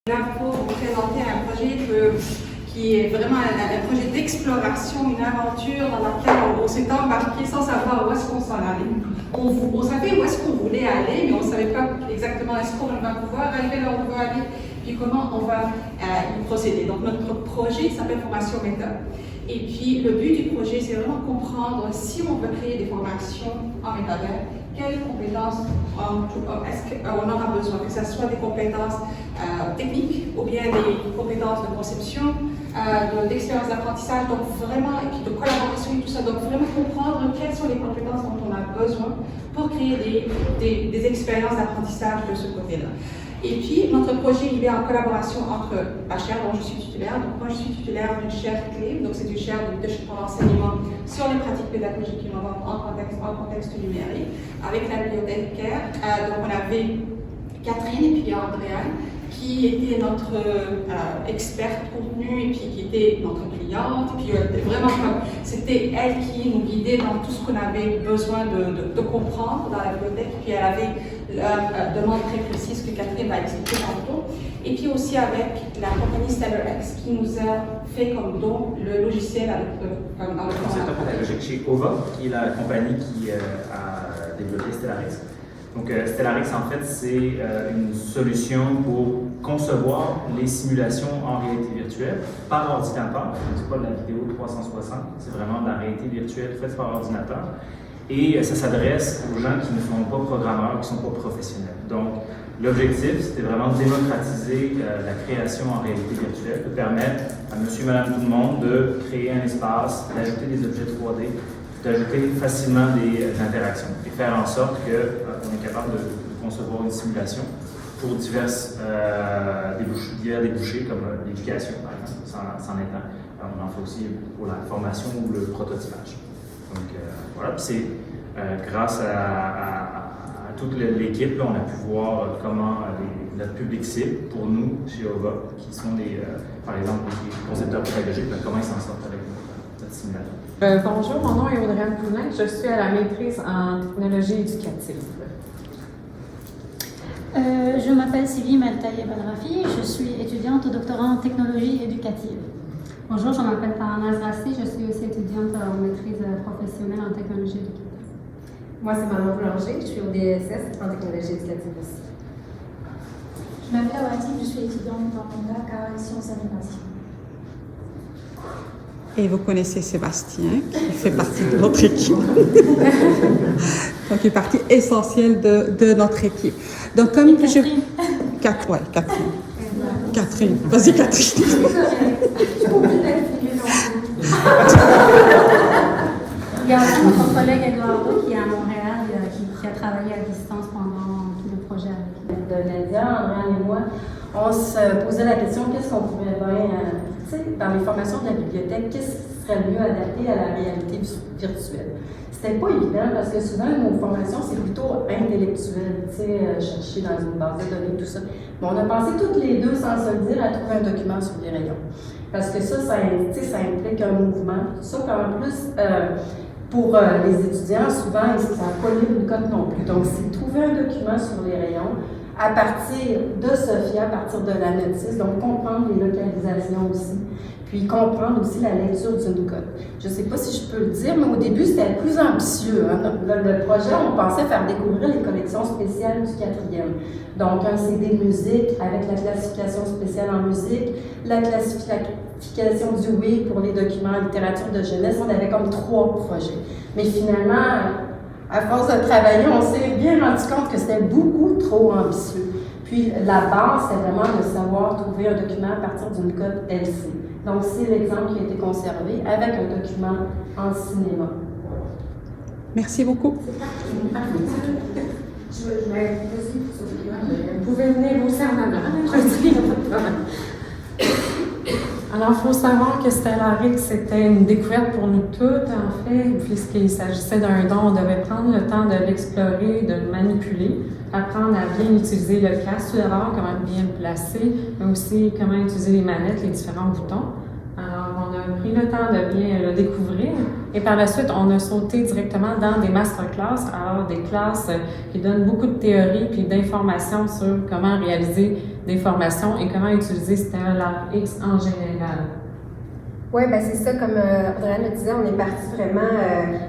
Là, pour vous présenter un projet qui est vraiment un projet d'exploration, une aventure dans laquelle on s'est embarqué sans savoir où est-ce qu'on s'en allait. On savait où est-ce qu'on voulait aller, mais on ne savait pas exactement est-ce qu'on va pouvoir arriver là où on veut aller, puis comment on va y procéder. Donc notre projet s'appelle Formation Méthode. Et puis le but du projet, c'est vraiment comprendre si on veut créer des formations en métavers, quelles compétences est-ce qu'on aura besoin, que ce soit des compétences techniques ou bien des compétences de conception, d'expérience d'apprentissage, donc vraiment, et puis de collaboration et tout ça. Donc vraiment comprendre quelles sont les compétences dont on a besoin pour créer des expériences d'apprentissage de ce côté-là. Et puis, notre projet, il est en collaboration entre ma chaire dont je suis titulaire. Donc, moi, je suis titulaire d'une chaire clé. Donc, c'est une chaire de leadership pour l'enseignement sur les pratiques pédagogiques innovantes en contexte numérique, avec la bibliothécaire. Donc, on avait Catherine et puis Andréane, qui était notre experte contenu et puis qui était notre cliente. Et puis, vraiment, c'était elle qui nous guidait dans tout ce qu'on avait besoin de comprendre dans la bibliothèque. Et puis, elle avait la demande très précise que Catherine va expliquer tantôt. Et puis aussi avec la compagnie StellarX qui nous a fait comme don le logiciel avec dans le concepteur pédagogique chez OVA, qui est la compagnie qui a développé StellarX. Donc StellarX, en fait, c'est une solution pour concevoir les simulations en réalité virtuelle par ordinateur. Ce n'est pas de la vidéo 360, c'est vraiment de la réalité virtuelle faite par ordinateur. Et ça s'adresse aux gens qui ne sont pas programmeurs, qui ne sont pas professionnels. Donc, l'objectif, c'était vraiment de démocratiser la création en réalité virtuelle, de permettre à monsieur et madame tout le monde de créer un espace, d'ajouter des objets 3D, d'ajouter facilement des interactions et faire en sorte qu'on est capable de concevoir une simulation pour divers débouchés comme l'éducation, par exemple, s'en étant. On en fait aussi pour la formation ou le prototypage. Donc voilà, puis c'est grâce à toute l'équipe, on a pu voir comment notre public cible, pour nous, chez OVA, qui sont par exemple les concepteurs pédagogiques, comment ils s'en sortent avec notre simulateur. Bonjour, mon nom est Audrey Poulin, je suis à la maîtrise en technologie éducative. Je m'appelle Sylvie Maltaïe-Badrafi, je suis étudiante au doctorat en technologie éducative. Bonjour, je m'appelle Paranaz Rassi, je suis aussi étudiante en maîtrise professionnelle en technologie éducative. Moi, c'est Manon Boulanger, je suis au DSS en technologie éducative aussi. Je m'appelle Awati, je suis étudiante en bac en sciences animation. Et vous connaissez Sébastien, qui fait partie de notre équipe. Donc, il est partie essentielle de notre équipe. Donc, comme et Catherine. Catherine. Vas-y, Catherine. Il y a aussi notre collègue Eduardo qui est à Montréal, qui a travaillé à distance pendant tout le projet avec De Nadia, Andréane et moi, on se posait la question qu'est-ce qu'on pourrait dans les formations de la bibliothèque, qu'est-ce qui serait mieux adapté à la réalité virtuelle? C'était pas évident parce que souvent nos formations c'est plutôt intellectuel, chercher dans une base de données, tout ça. Mais on a pensé toutes les deux, sans se le dire, à trouver un document sur les rayons. Parce que ça implique un mouvement. Ça, en plus, pour les étudiants, souvent, ça n'a pas lu une cote non plus. Donc, c'est trouver un document sur les rayons à partir de Sophia, à partir de la notice, donc comprendre les localisations aussi, puis comprendre aussi la lecture d'une cote. Je ne sais pas si je peux le dire, mais au début, c'était plus ambitieux. Hein. Le projet, on pensait faire découvrir les collections spéciales du 4e. Donc, un CD de musique avec la classification spéciale en musique, la classification du WIG pour les documents en littérature de jeunesse. On avait comme 3 projets. Mais finalement, à force de travailler, on s'est bien rendu compte que c'était beaucoup trop ambitieux. Puis la base, c'est vraiment de savoir trouver un document à partir d'une code LC. Donc c'est l'exemple qui a été conservé avec un document en cinéma. Merci beaucoup. Vous pouvez venir aussi en avant. Alors, il faut savoir que StellarX, c'était une découverte pour nous toutes, en fait, puisqu'il s'agissait d'un don. On devait prendre le temps de l'explorer, de le manipuler, apprendre à bien utiliser le casque, tout d'abord, comment bien le placer, mais aussi comment utiliser les manettes, les différents boutons. Alors, on a pris le temps de bien le découvrir et par la suite, on a sauté directement dans des masterclass, alors des classes qui donnent beaucoup de théorie puis d'informations sur comment réaliser des formations et comment utiliser Stellar X en général. Oui, ben c'est ça, comme Audrey le disait, on est parti vraiment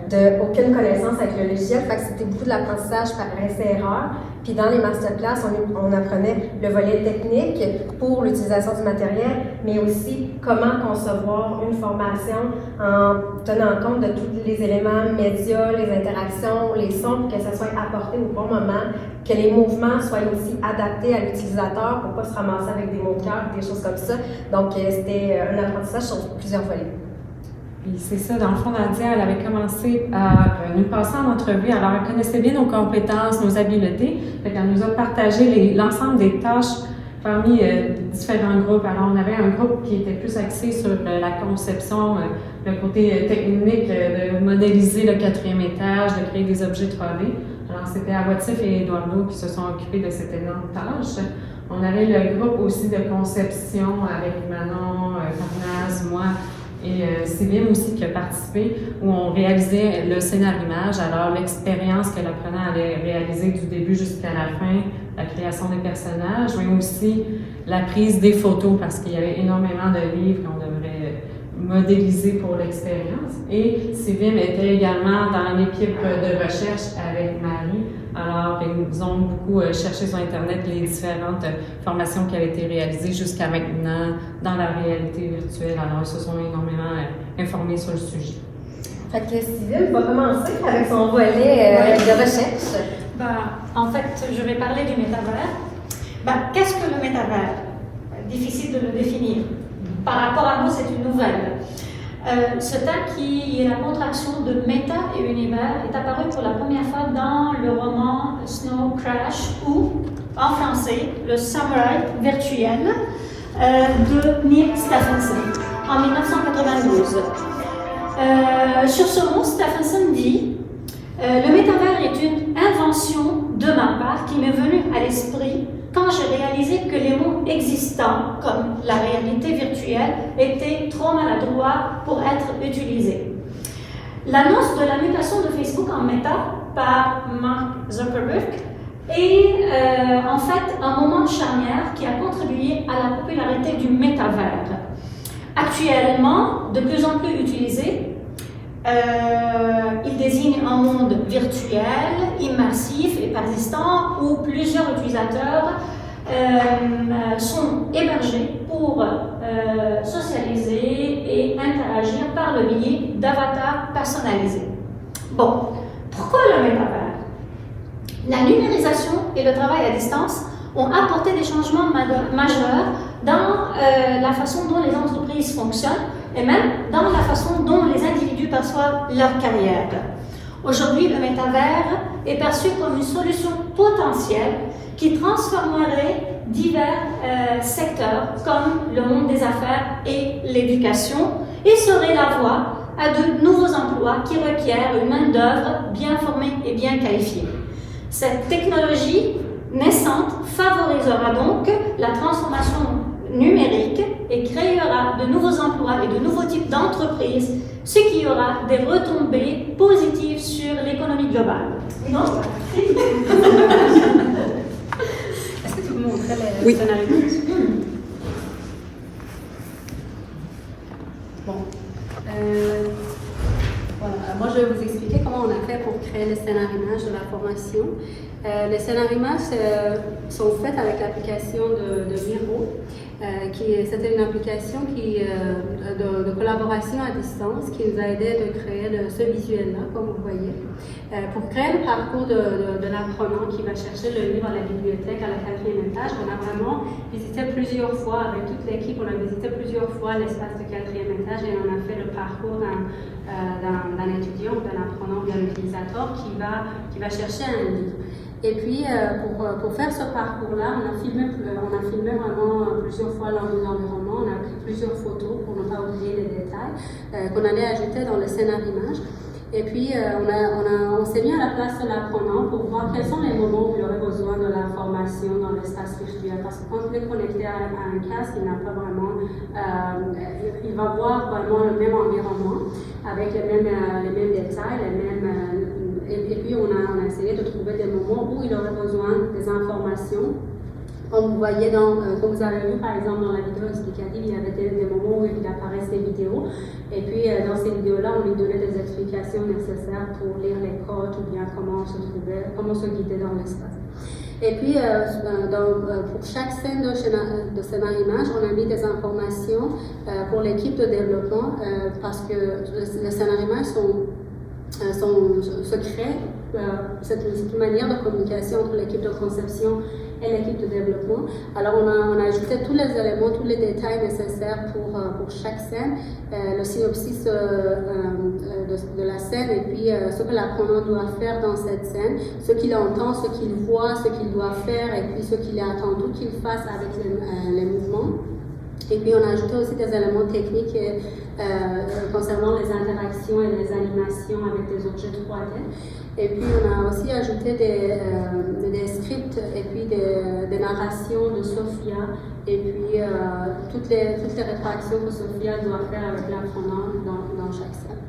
de aucune connaissance avec le logiciel, fait que c'était beaucoup de l'apprentissage par essai-erreur. Puis dans les masterclass, on apprenait le volet technique pour l'utilisation du matériel, mais aussi comment concevoir une formation en tenant compte de tous les éléments médias, les interactions, les sons, pour que ça soit apporté au bon moment, que les mouvements soient aussi adaptés à l'utilisateur pour ne pas se ramasser avec des mots de cœur, des choses comme ça. Donc c'était un apprentissage sur plusieurs volets. Puis c'est ça, dans le fond, Nadia, elle avait commencé par nous passer en entrevue. Alors, elle connaissait bien nos compétences, nos habiletés. Fait qu'elle nous a partagé l'ensemble des tâches parmi différents groupes. Alors, on avait un groupe qui était plus axé sur la conception, le côté technique, de modéliser le 4e étage, de créer des objets 3D. Alors, c'était Awatif et Eduardo qui se sont occupés de cette énorme tâche. On avait le groupe aussi de conception avec Manon, Parnasse, moi, et Sylvie aussi qui a participé, où on réalisait le scénarimage, alors l'expérience que l'apprenant allait réaliser du début jusqu'à la fin, la création des personnages, mais aussi la prise des photos, parce qu'il y avait énormément de livres qu'on devrait modéliser pour l'expérience. Et Sylvie était également dans l'équipe de recherche avec Marie. Alors, ils ont beaucoup cherché sur Internet les différentes formations qui avaient été réalisées jusqu'à maintenant dans la réalité virtuelle. Alors, ils se sont énormément informés sur le sujet. Fait que Sylvie va commencer avec son volet de recherche. En fait, je vais parler du métavers. Qu'est-ce que le métavers? Difficile de le définir. Par rapport à nous, c'est une nouvelle. Ce terme qui est la contraction de méta et univers est apparu pour la première fois dans le roman Snow Crash ou, en français, le samouraï virtuel de Neal Stephenson en 1992. Sur ce mot, Stephenson dit le métavers est une invention de ma part qui m'est venue à l'esprit quand j'ai réalisé que les mots existants, comme la réalité virtuelle, étaient trop maladroits pour être utilisés. L'annonce de la mutation de Facebook en Meta par Mark Zuckerberg est en fait un moment charnière qui a contribué à la popularité du métavers. Actuellement, de plus en plus utilisé, il désigne un monde virtuel, immersif et persistant où plusieurs utilisateurs sont hébergés pour socialiser et interagir par le biais d'avatars personnalisés. Bon, pourquoi le métavers? La numérisation et le travail à distance ont apporté des changements majeurs dans la façon dont les entreprises fonctionnent et même dans la façon dont les individus perçoivent leur carrière. Aujourd'hui, le métavers est perçu comme une solution potentielle qui transformerait divers secteurs comme le monde des affaires et l'éducation et serait la voie à de nouveaux emplois qui requièrent une main-d'œuvre bien formée et bien qualifiée. Cette technologie naissante favorisera donc la transformation numérique et créera de nouveaux emplois et de nouveaux types d'entreprises, ce qui aura des retombées positives sur l'économie globale. Non? Est-ce que tu peux montrer le Oui. scénario? Bon. Voilà. Moi, je vais vous expliquer comment on a fait pour créer le scénarimage de la formation. Les scénarimages sont faits avec l'application de Miro. C'était une application de collaboration à distance qui nous a aidé de créer ce visuel-là, comme vous voyez. Pour créer le parcours de l'apprenant qui va chercher le livre à la bibliothèque à la 4e étage, on a vraiment visité plusieurs fois, avec toute l'équipe, on a visité plusieurs fois l'espace de 4e étage et on a fait le parcours d'un étudiant ou d'un apprenant, d'un utilisateur qui va chercher un livre. Et puis, pour faire ce parcours-là, on a filmé vraiment plusieurs fois l'environnement, on a pris plusieurs photos pour ne pas oublier les détails qu'on allait ajouter dans le scénarimage. Et puis, on s'est mis à la place de l'apprenant pour voir quels sont les moments où il aurait besoin de l'information dans l'espace virtuel. Parce que quand il est connecté à un casque, il n'a pas vraiment, il va voir vraiment le même environnement avec les mêmes détails, et puis on a essayé de trouver des moments où il aurait besoin des informations Comme vous voyez, comme vous avez vu par exemple dans la vidéo explicative, il y avait des moments où il apparaissent des vidéos. Et puis dans ces vidéos-là, on lui donnait des explications nécessaires pour lire les codes ou bien comment se guider dans l'espace. Et puis, pour chaque scène de scénario image, on a mis des informations pour l'équipe de développement parce que les scénarios images se créent. C'est une manière de communication entre l'équipe de conception et l'équipe de développement. Alors, on a ajouté tous les éléments, tous les détails nécessaires pour chaque scène, le synopsis de la scène et puis ce que l'apprenant doit faire dans cette scène, ce qu'il entend, ce qu'il voit, ce qu'il doit faire et puis ce qu'il est attendu qu'il fasse avec les mouvements. Et puis, on a ajouté aussi des éléments techniques concernant les interactions et les animations avec des objets 3D. Et puis, on a aussi ajouté des scripts et puis des narrations de Sophia et puis toutes les rétroactions que Sophia doit faire avec l'apprenant dans chaque scène.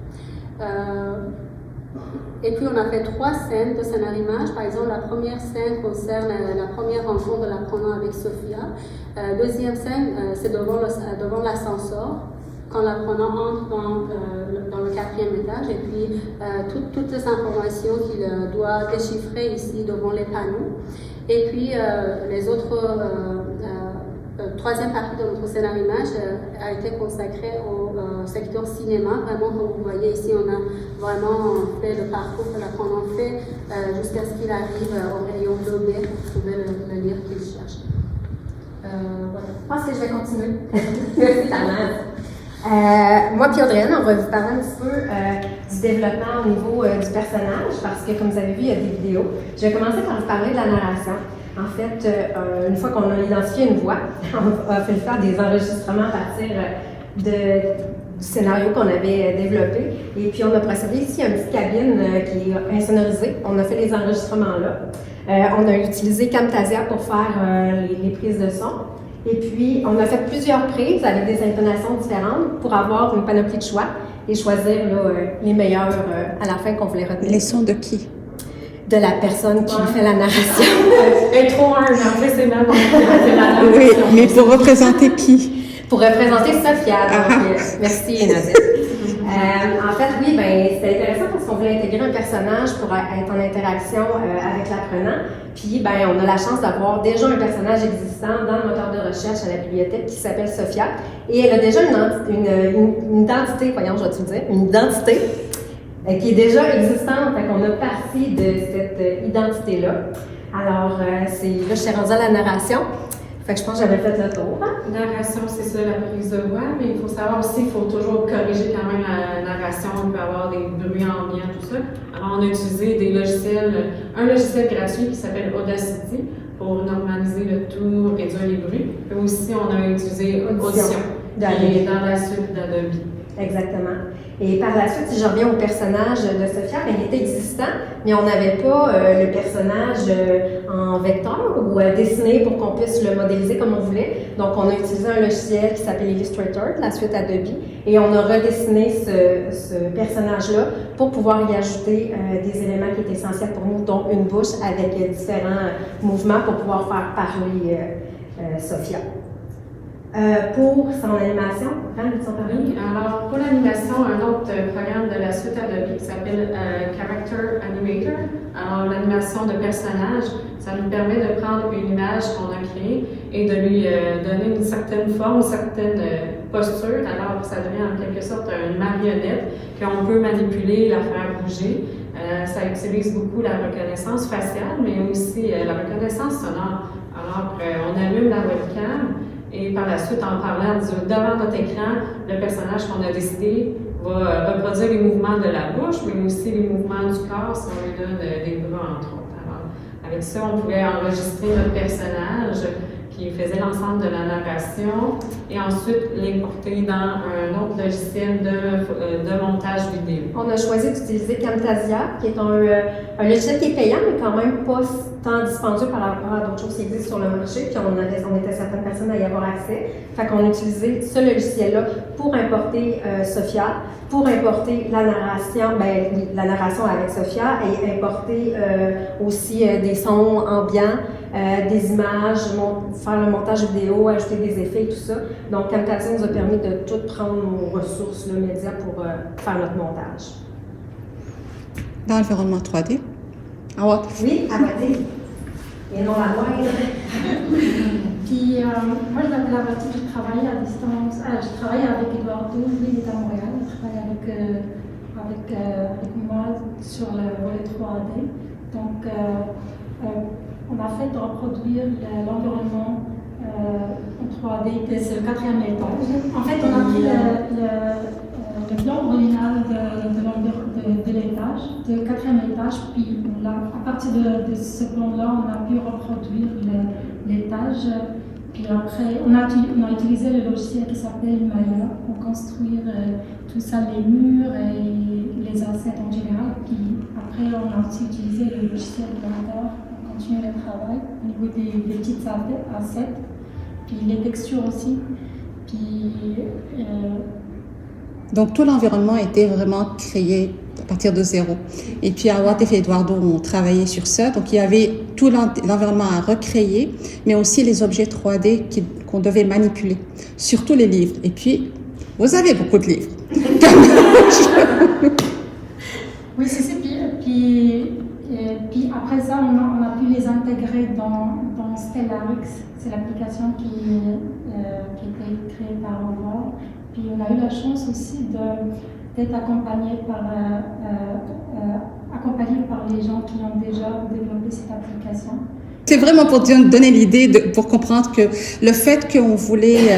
Et puis, on a fait 3 scènes de scénario image. Par exemple, la première scène concerne la première rencontre de l'apprenant avec Sophia. Deuxième scène, c'est devant l'ascenseur, quand l'apprenant entre dans le 4e étage. Et puis, toutes les informations qu'il doit déchiffrer ici devant les panneaux. Et puis, les autres... troisième partie de notre scénario image a été consacrée au secteur cinéma. Vraiment, comme vous voyez ici, on a vraiment fait le parcours que l'apprenant fait jusqu'à ce qu'il arrive au rayon bleu pour trouver le livre qu'il cherche. Voilà. Je pense que je vais continuer. Moi et Audrey-Anne, on va vous parler un petit peu du développement au niveau du personnage, parce que comme vous avez vu, il y a des vidéos. Je vais commencer par vous parler de la narration. En fait, une fois qu'on a identifié une voix, on a fait faire des enregistrements à partir du scénario qu'on avait développé. Et puis, on a procédé ici à une petite cabine qui est insonorisée. On a fait les enregistrements là. On a utilisé Camtasia pour faire les prises de son. Et puis, on a fait plusieurs prises avec des intonations différentes pour avoir une panoplie de choix et choisir là, les meilleurs à la fin qu'on voulait retenir. Les sons de qui? De la personne qui fait la narration. Intro 1, en fait, c'est même la narration. Oui, mais pour représenter qui? Pour représenter Sophia. Donc, merci, Nazette. En fait, oui, c'était intéressant parce qu'on voulait intégrer un personnage pour être en interaction avec l'apprenant. Puis, on a la chance d'avoir déjà un personnage existant dans le moteur de recherche à la bibliothèque qui s'appelle Sophia. Et elle a déjà une identité, voyons, je vais te le dire, une identité qui est déjà existante. Fait qu'on a parti de cette identité-là. Alors, là, je suis rendue à la narration. Fait que je pense que j'avais fait le tour. Narration, c'est ça, la prise de voix, mais il faut savoir aussi qu'il faut toujours corriger quand même la narration. Il peut y avoir des bruits ambiants, tout ça. Alors, on a utilisé un logiciel gratuit qui s'appelle Audacity pour normaliser le tout, réduire les bruits. Et aussi, on a utilisé Audition, qui est dans la suite d'Adobe. Exactement. Et par la suite, si je reviens au personnage de Sophia, il était existant, mais on n'avait pas le personnage en vecteur ou dessiné pour qu'on puisse le modéliser comme on voulait. Donc, on a utilisé un logiciel qui s'appelle Illustrator, de la suite Adobe, et on a redessiné ce personnage-là pour pouvoir y ajouter des éléments qui étaient essentiels pour nous, dont une bouche avec différents mouvements pour pouvoir faire parler Sophia. Pour son animation, oui, alors pour l'animation, un autre programme de la suite Adobe qui s'appelle Character Animator. Alors l'animation de personnage, ça nous permet de prendre une image qu'on a créée et de lui donner une certaine forme, une certaine posture. Alors ça devient en quelque sorte une marionnette qu'on peut manipuler, la faire bouger. Ça utilise beaucoup la reconnaissance faciale, mais aussi la reconnaissance sonore. Alors on allume la webcam. Et par la suite, en parlant devant notre écran, le personnage qu'on a décidé va reproduire les mouvements de la bouche, mais aussi les mouvements du corps si on lui donne des bras, entre autres. Alors, avec ça, on pouvait enregistrer notre personnage qui faisait l'ensemble de la narration et ensuite l'importer dans un autre logiciel de montage vidéo. On a choisi d'utiliser Camtasia, qui est un logiciel qui est payant, mais quand même pas tant dispendieux par rapport à d'autres choses qui existent sur le marché, puis on était certaines personnes à y avoir accès. Fait qu'on a utilisé ce logiciel-là pour importer Sophia, pour importer la narration avec Sophia et importer aussi des sons ambiants des images, faire le montage vidéo, ajouter des effets et tout ça. Donc, Camtasia nous a permis de tout prendre nos ressources, le média, pour faire notre montage. Dans l'environnement 3D? Awad? Oui, Awadi. Et non la moindre. Puis, moi, je m'appelle Awadi, je travaille à distance. Je travaille avec Eduardo, lui, il est à Montréal. Il travaille avec moi sur le volet 3D. Donc, on a fait de reproduire l'environnement en 3D dès le 4e étage. En fait, on a pris le plan original de l'étage, du 4e étage, puis à partir de ce plan-là, on a pu reproduire l'étage. Puis après, on a utilisé le logiciel qui s'appelle Maya pour construire tout ça, les murs et les assets en général. Puis après, on a aussi utilisé le logiciel Blender pour continuer le travail au niveau des petits assets, puis les textures aussi. Puis, donc, tout l'environnement était vraiment créé à partir de zéro. Et puis, Awad et Eduardo ont travaillé sur ça. Donc, il y avait tout l'environnement à recréer, mais aussi les objets 3D qu'on devait manipuler, surtout les livres. Et puis, vous avez beaucoup de livres. Oui, c'est ça. Puis après ça, on a pu les intégrer dans Stellarix. C'est l'application qui a été créée par Aurore. Puis on a eu la chance aussi d'être accompagné par les gens qui ont déjà développé cette application. C'est vraiment pour donner l'idée, pour comprendre que le fait qu'on voulait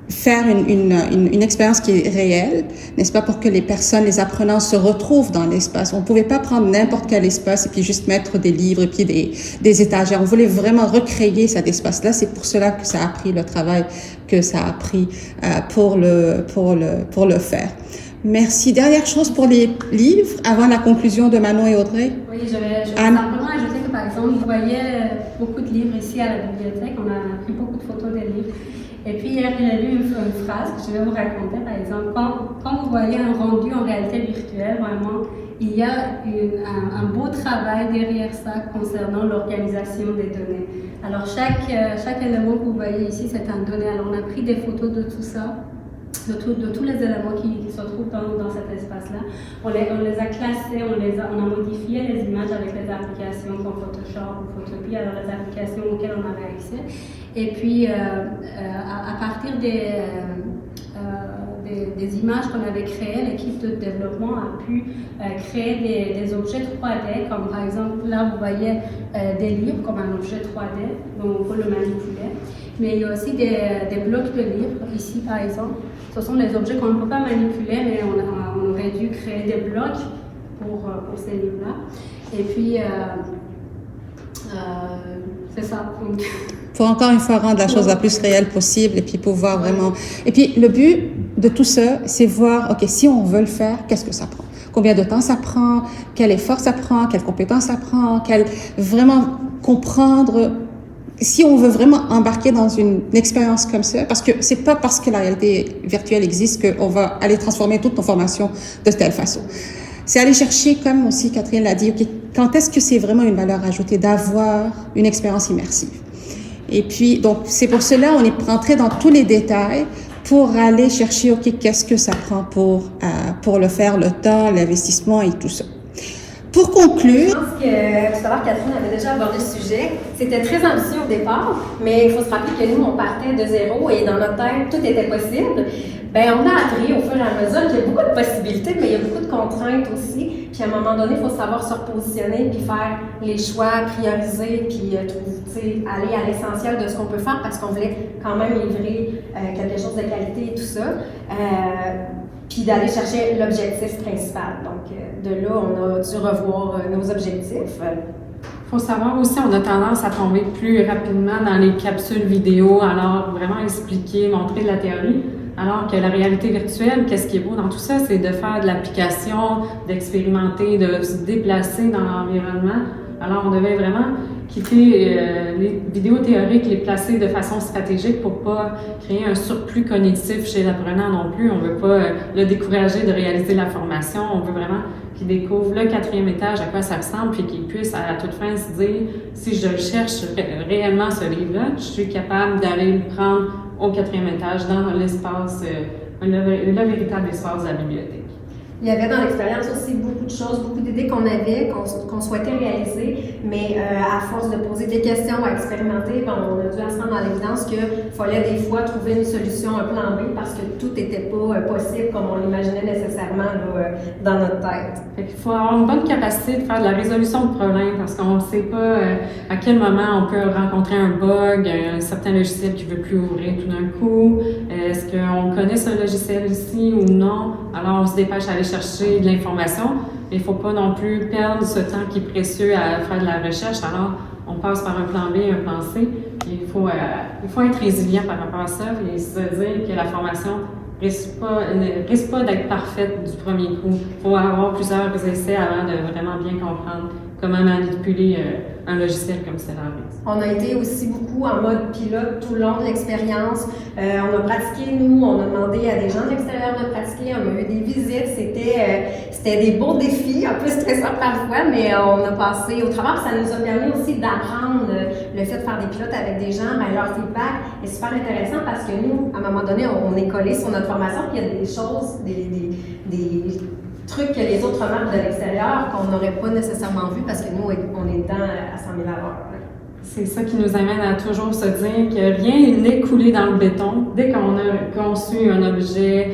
faire une expérience qui est réelle, n'est-ce pas, pour que les personnes, les apprenants se retrouvent dans l'espace. On ne pouvait pas prendre n'importe quel espace et puis juste mettre des livres et puis des étagères. On voulait vraiment recréer cet espace-là. C'est pour cela que ça a pris le travail que ça a pris pour le faire. Merci. Dernière chose pour les livres, avant la conclusion de Manon et Audrey. Oui, je vais simplement ajouter que, par exemple, vous voyez beaucoup de livres ici à la bibliothèque. On a pris beaucoup de photos des livres. Et puis hier, il a lu une phrase que je vais vous raconter, par exemple. Quand vous voyez un rendu en réalité virtuelle, vraiment, il y a un beau travail derrière ça concernant l'organisation des données. Alors, chaque élément que vous voyez ici, c'est un donné. Alors, on a pris des photos de tout ça, de tous les éléments qui se trouvent dans cet espace-là. On les a classés, on a modifié les images avec les applications comme Photoshop ou Photopea, alors les applications auxquelles on avait accès. Et puis, à partir des images qu'on avait créées, l'équipe de développement a pu créer des objets 3D, comme par exemple, là, vous voyez des livres comme un objet 3D, donc on peut le manipuler. Mais il y a aussi des blocs de livres, ici par exemple. Ce sont des objets qu'on ne peut pas manipuler, mais on aurait dû créer des blocs pour ces livres-là. Et puis, c'est ça. Pour encore une fois rendre la chose la plus réelle possible et puis pouvoir vraiment... Et puis le but de tout ça, c'est voir, OK, si on veut le faire, qu'est-ce que ça prend? Combien de temps ça prend? Quel effort ça prend? Quelles compétences ça prend? Vraiment comprendre... Si on veut vraiment embarquer dans une expérience comme ça, parce que c'est pas parce que la réalité virtuelle existe qu'on va aller transformer toute nos formations de telle façon. C'est aller chercher, comme aussi Catherine l'a dit, okay, quand est-ce que c'est vraiment une valeur ajoutée d'avoir une expérience immersive. Et puis, donc, c'est pour cela on est rentré dans tous les détails pour aller chercher, OK, qu'est-ce que ça prend pour le faire, le temps, l'investissement et tout ça. Pour conclure... Je pense que tout à l'heure, Catherine avait déjà abordé le sujet. C'était très ambitieux au départ, mais il faut se rappeler que nous, on partait de zéro et dans notre tête, tout était possible. Bien, on a appris au fur et à mesure qu'il y a beaucoup de possibilités, mais il y a beaucoup de contraintes aussi. Puis à un moment donné, il faut savoir se repositionner, puis faire les choix, prioriser, puis aller à l'essentiel de ce qu'on peut faire parce qu'on voulait quand même livrer quelque chose de qualité et tout ça. Puis d'aller chercher l'objectif principal. Donc, de là, on a dû revoir nos objectifs. Il faut savoir aussi, on a tendance à tomber plus rapidement dans les capsules vidéo, alors vraiment expliquer, montrer de la théorie, alors que la réalité virtuelle, qu'est-ce qui est beau dans tout ça, c'est de faire de l'application, d'expérimenter, de se déplacer dans l'environnement. Alors, on devait vraiment quitter les vidéos théoriques, les placer de façon stratégique pour pas créer un surplus cognitif chez l'apprenant non plus. On veut pas le décourager de réaliser la formation. On veut vraiment qu'il découvre le 4e étage, à quoi ça ressemble, puis qu'il puisse à la toute fin se dire, si je cherche réellement ce livre-là, je suis capable d'aller le prendre au 4e étage dans l'espace, le véritable espace de la bibliothèque. Il y avait dans l'expérience aussi beaucoup de choses, beaucoup d'idées qu'on avait, qu'on souhaitait réaliser, mais à force de poser des questions, à expérimenter, ben, on a dû se rendre dans l'évidence qu'il fallait des fois trouver une solution, un plan B, parce que tout n'était pas possible comme on l'imaginait nécessairement là, dans notre tête. Fait qu'il faut avoir une bonne capacité de faire de la résolution de problèmes, parce qu'on ne sait pas à quel moment on peut rencontrer un bug, un certain logiciel qui ne veut plus ouvrir tout d'un coup. Est-ce qu'on connaît ce logiciel ici ou non? Alors on se dépêche à aller chercher de l'information, mais il ne faut pas non plus perdre ce temps qui est précieux à faire de la recherche. Alors, on passe par un plan B, un plan C. Il faut être résilient par rapport à ça et se dire que la formation ne risque pas d'être parfaite du premier coup. Il faut avoir plusieurs essais avant de vraiment bien comprendre comment manipuler un logiciel comme Stellaris. On a été aussi beaucoup en mode pilote tout le long de l'expérience. On a pratiqué, nous, on a demandé à des gens de l'extérieur de pratiquer, on a eu des visites, c'était des beaux défis, un peu stressants parfois, mais on a passé au travers. Ça nous a permis aussi d'apprendre le fait de faire des pilotes avec des gens, ben, leur feedback est super intéressant parce que nous, à un moment donné, on est collé sur notre formation, puis il y a des choses, des trucs que les autres remarquent de l'extérieur qu'on n'aurait pas nécessairement vu parce que nous, on est dedans à 100 000 à l'heure. C'est ça qui nous amène à toujours se dire que rien n'est coulé dans le béton. Dès qu'on a conçu un objet,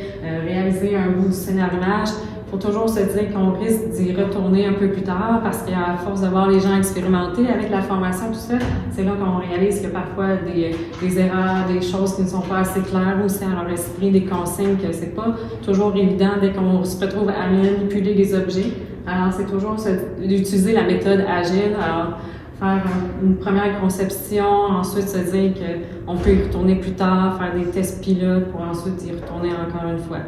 réalisé un bout du scénarimage, il faut toujours se dire qu'on risque d'y retourner un peu plus tard parce qu'à force de voir les gens expérimenter avec la formation, tout ça, c'est là qu'on réalise qu'il y a parfois des erreurs, des choses qui ne sont pas assez claires aussi à leur esprit, des consignes que c'est pas toujours évident dès qu'on se retrouve à manipuler les objets. Alors, c'est toujours d'utiliser la méthode agile. Alors, faire une première conception, ensuite se dire qu'on peut y retourner plus tard, faire des tests pilotes pour ensuite y retourner encore une fois.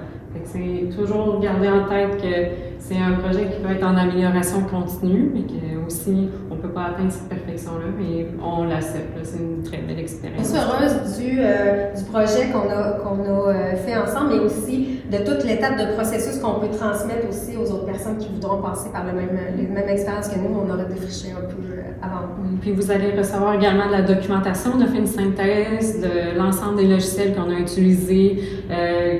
C'est toujours garder en tête que c'est un projet qui peut être en amélioration continue, mais que aussi on ne peut pas atteindre cette perfection-là, mais on l'accepte. C'est une très belle expérience. Je suis heureuse du projet qu'on a fait ensemble, mais aussi de toute l'étape de processus qu'on peut transmettre aussi aux autres personnes qui voudront passer par les mêmes expériences que nous. On aurait défriché un peu avant. Puis vous allez recevoir également de la documentation. On a fait une synthèse de l'ensemble des logiciels qu'on a utilisés,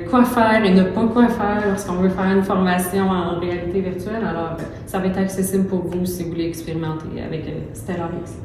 quoi faire et ne pas quoi faire lorsqu'on veut faire une formation en réalité virtuelle. Alors, ça va être accessible pour vous si vous voulez expérimenter avec Stellaris.